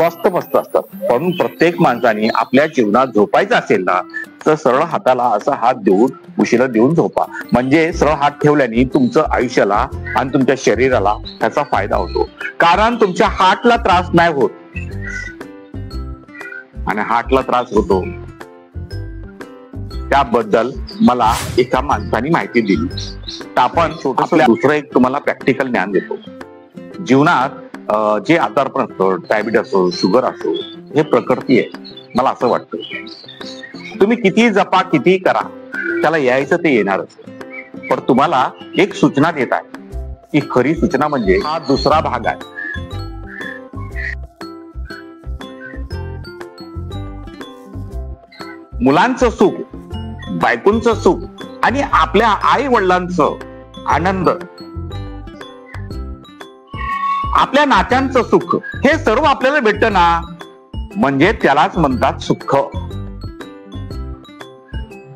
स्वस्त मस्त असतात, पण प्रत्येक माणसाने आपल्या जीवनात झोपायचं असेल ना तर सरळ हाताला असा हात देऊन उशिरा देऊन झोपा. म्हणजे सरळ हात ठेवल्याने तुमचं आयुष्याला आणि तुमच्या शरीराला त्याचा फायदा होतो. कारण तुमच्या हार्टला त्रास नाही होत, आणि हार्टला त्रास होतो त्याबद्दल मला एका माणसाने माहिती दिली. तर आपण दुसरं एक तुम्हाला प्रॅक्टिकल ज्ञान देतो. जीवनात जे आजारपण असतं, डायबिटीस असो, शुगर असो, हे प्रकृती आहे. मला असं वाटतं तुम्ही किती जपा किती करा त्याला यायचं ते येणारच. पण तुम्हाला एक सूचना देत आहे, ही खरी सूचना म्हणजे हा दुसरा भाग आहे. मुलांचं सुख, बायकोंचं सुख आणि आपल्या आई वडिलांचं आनंद, आपल्या नात्यांचं सुख, हे सर्व आपल्याला भेटतं ना, म्हणजे त्यालाच म्हणतात सुख.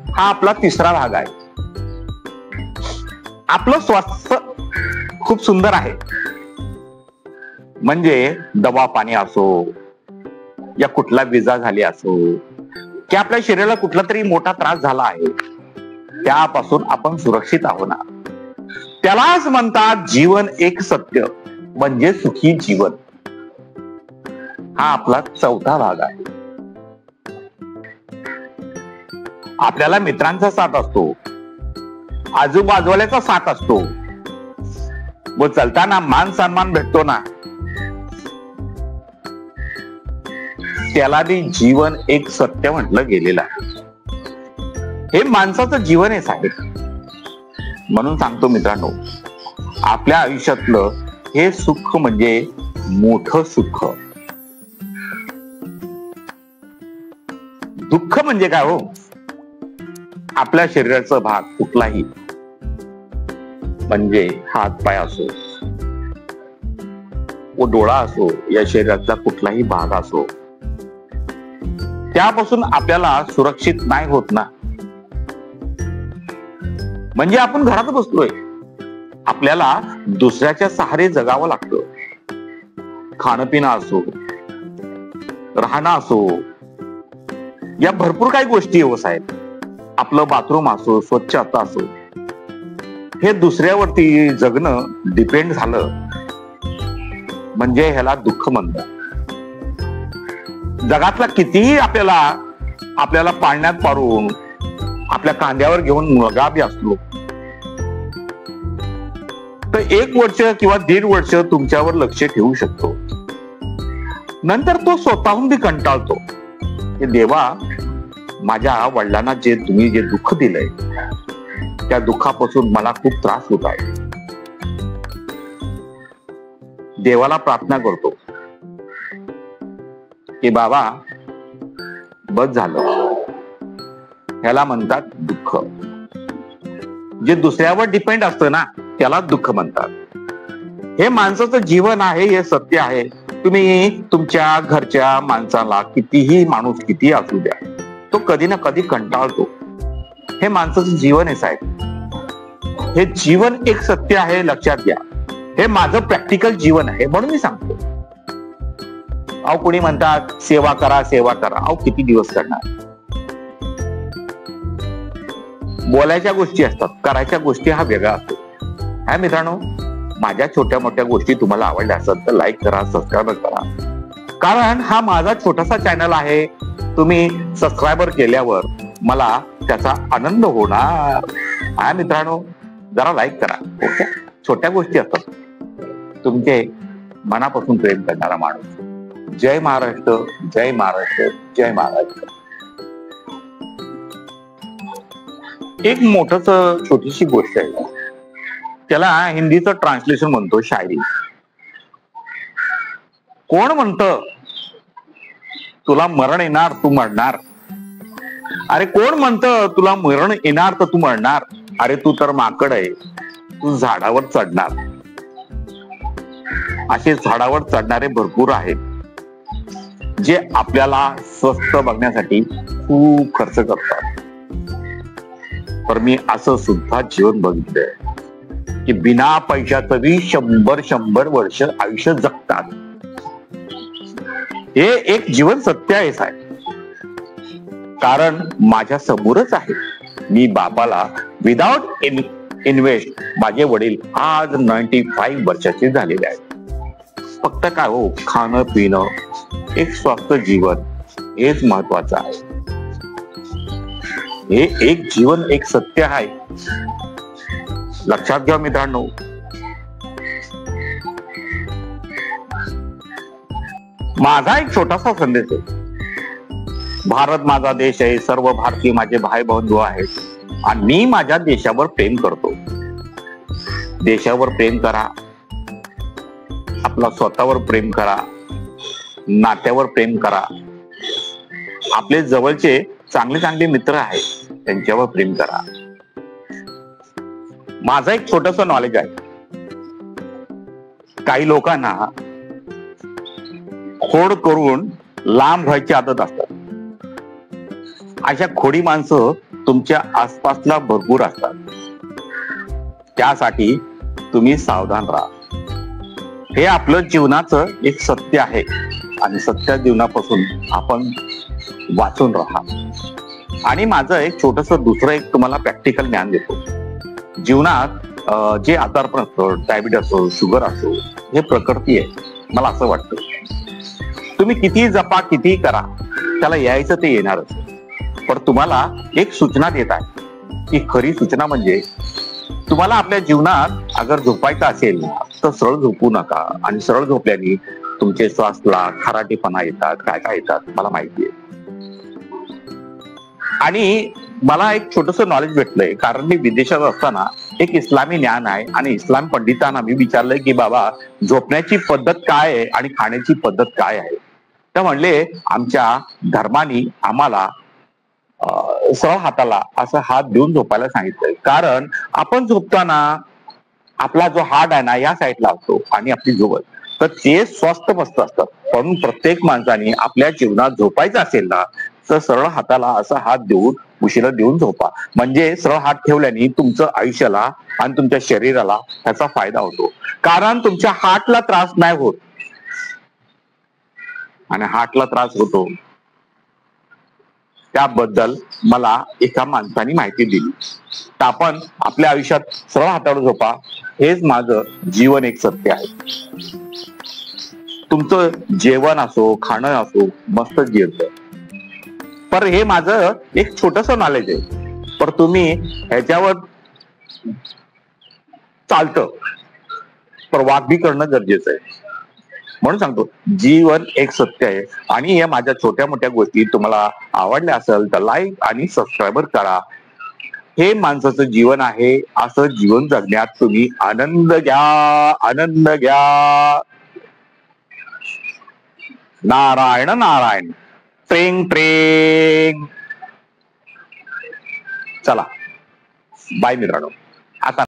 हा आपला तिसरा भाग आहे. आपलं स्वास्थ्य खूप सुंदर आहे, म्हणजे दवा पाणी असो या कुठला विजा झाली असो की आपल्या शरीराला कुठला तरी मोठा त्रास झाला आहे, त्यापासून आपण सुरक्षित आहोत ना, त्यालाच म्हणतात जीवन एक सत्य, म्हणजे सुखी जीवन. हा आपला चौथा भाग आहे. आपल्याला मित्रांचा साथ असतो, आजूबाजूवाल्याचा साथ असतो, व चलताना मान सन्मान भेटतो ना, त्याला बी जीवन एक सत्य म्हटलं गेलेलं आहे. हे माणसाचं जीवन आहे साहेब. म्हणून सांगतो मित्रांनो, आपल्या आयुष्यातलं हे सुख म्हणजे मोठं सुख. दुःख म्हणजे काय हो? आपल्या शरीराचा भाग कुठलाही, म्हणजे हात पाय असो व डोळा असो, या शरीराचा कुठलाही भाग असो, त्यापासून आपल्याला सुरक्षित नाही होत ना. म्हणजे आपण घरात बसलोय, आपल्याला दुसऱ्याच्या सहारे जगावं लागतं. खाणं पिणं असो, राहणं असो, या भरपूर काही गोष्टी आहे साहेब. आपलं बाथरूम असो, स्वच्छता असो, हे दुसऱ्यावरती जगणं डिपेंड झालं म्हणजे ह्याला दुःख म्हणतात. जगातला कितीही आपल्याला पाळण्यात पाडून आपल्या कांद्यावर घेऊन मुलगा बी असलो तर 1 वर्ष किंवा 1.5 वर्ष तुमच्यावर लक्ष ठेवू शकतो. नंतर तो स्वतःहून बी कंटाळतो की देवा, माझ्या वडिलांना तुम्ही जे दुःख दिलंय त्या दुःखापासून मला खूप त्रास होत आहे. देवाला प्रार्थना करतो की बाबा बस झालं. ह्याला म्हणतात दुःख. जे दुसऱ्यावर डिपेंड असतं ना, त्याला दुःख म्हणतात. हे माणसाचं जीवन आहे, हे सत्य आहे. तुम्ही तुमच्या घरच्या माणसाला कितीही माणूस कितीही असू द्या, तो कधी ना कधी कंटाळतो. हे माणसाचं जीवन आहे साहेब. हे जीवन एक सत्य आहे, लक्षात घ्या. हे माझं प्रॅक्टिकल जीवन आहे, म्हणून मी सांगतो. अहो कोणी म्हणतात सेवा करा सेवा करा. अहो किती दिवस करणार? बोलायच्या गोष्टी असतात, करायच्या गोष्टी हा वेगळा असतो. हा मित्रांनो, माझ्या छोट्या मोठ्या गोष्टी तुम्हाला आवडल्या असेल तर लाईक करा, सबस्क्राईब करा. कारण हा माझा छोटासा चॅनल आहे. तुम्ही सबस्क्रायबर केल्यावर मला त्याचा आनंद होणार. हा मित्रांनो, जरा लाईक करा. ओके, छोट्या गोष्टी असतात. तुमचे मनापासून प्रेम करणारा माणूस. जय महाराष्ट्र, जय महाराष्ट्र, जय महाराष्ट्र. एक मोठच छोटीशी गोष्ट आहे, त्याला हिंदीचं ट्रान्सलेशन म्हणतो शायरी. कोण म्हणतं तुला मरण येणार तू मरणार? अरे कोण म्हणतं तुला मरण येणार तर तू मरणार? अरे तू तर माकड आहे, तू झाडावर चढणार. असे झाडावर चढणारे भरपूर आहेत, जे आपल्याला स्वस्त बघण्यासाठी खूप खर्च करतात. पण मी असं सुद्धा जीवन बघितलंय की बिना पैशाचं बी 100 वर्ष आयुष्य जगतात. हे एक जीवन सत्य आहे साहेब, कारण माझ्या समोरच आहे. मी बापाला विदाउट इन्व्हेस्ट माझे वडील आज 95 वर्षाचे झालेले आहेत. फक्त काय हो, खाणं पिणं, एक स्वस्थ जीवन हेच महत्वाचं आहे. हे एक जीवन एक सत्य आहे, लक्षात घ्या मित्रांनो. माझा एक छोटासा संदेश आहे. भारत माझा देश आहे, सर्व भारतीय माझे भाई बंधू आहेत आणि मी माझ्या देशावर प्रेम करतो. देशावर प्रेम करा, आपला स्वतःवर प्रेम करा, नात्यावर प्रेम करा, आपले जवळचे चांगले चांगले मित्र आहेत त्यांच्यावर प्रेम करा. माझं एक छोटस नॉलेज आहे. काही लोकांना खोड करून लांब व्हायची आदत असतात. अशा खोडी माणसं तुमच्या आसपासला भरपूर असतात. त्यासाठी तुम्ही सावधान राहा. हे आपलं जीवनाचं एक सत्य आहे आणि सत्य जीवनापासून आपण वाचून राहा. आणि माझं एक छोटस दुसरं एक तुम्हाला प्रॅक्टिकल ज्ञान देतो. जीवनात जे आजारपण असतं, डायबिटीस असो, शुगर असो, हे प्रकृती आहे. मला असं वाटतं तुम्ही किती जपा, किती करा, त्याला यायचं ते येणारच. पण तुम्हाला एक सूचना देत आहे. की खरी सूचना म्हणजे तुम्हाला आपल्या जीवनात अगर झोपायचं असेल तर सरळ झोपू नका. आणि सरळ झोपल्याने तुमचे श्वासला खराटेपणा येतात, काय काय येतात मला माहिती आहे. आणि मला एक छोटस नॉलेज भेटलंय, कारण मी विदेशात असताना एक इस्लामी ज्ञान आहे आणि इस्लाम पंडितांना मी विचारलंय की बाबा झोपण्याची पद्धत काय आहे आणि खाण्याची पद्धत काय आहे. तर म्हणले आमच्या धर्माने आम्हाला सरळ हाताला असं हात देऊन झोपायला सांगितलंय. कारण आपण झोपताना आपला जो हात आहे ना या साईडला असतो आणि आपली झोप, तर ते स्वस्थ मस्त असतात. पण प्रत्येक माणसाने आपल्या जीवनात झोपायचं असेल ना तर सरळ हाताला असा हात देऊन उशिरा देऊन झोपा. म्हणजे सरळ हात ठेवल्याने तुमचं आयुष्याला आणि तुमच्या शरीराला त्याचा फायदा होतो. कारण तुमच्या हार्टला त्रास नाही होत. आणि हार्टला त्रास होतो त्याबद्दल मला एका माणसाने माहिती दिली. तर आपण आपल्या आयुष्यात सरळ हातावर झोपा. हेच माझं जीवन एक सत्य आहे. तुमचं जेवण असो, खाणं असो, मस्त जेवतं. पर हे माझं एक छोटस नॉलेज आहे. पर तुम्ही ह्याच्यावर चालतं पर वागणी करणं गरजेचं आहे. म्हणून सांगतो जीवन एक सत्य आहे. आणि या माझ्या छोट्या मोठ्या गोष्टी तुम्हाला आवडल्या असेल तर लाईक आणि सबस्क्राईबर करा. हे माणसाचं जीवन आहे. असं जीवन जगण्यात तुम्ही आनंद घ्या, आनंद घ्या. नारायण नारायण. प्रेंग प्रेंग. चला बाय मित्रांनो.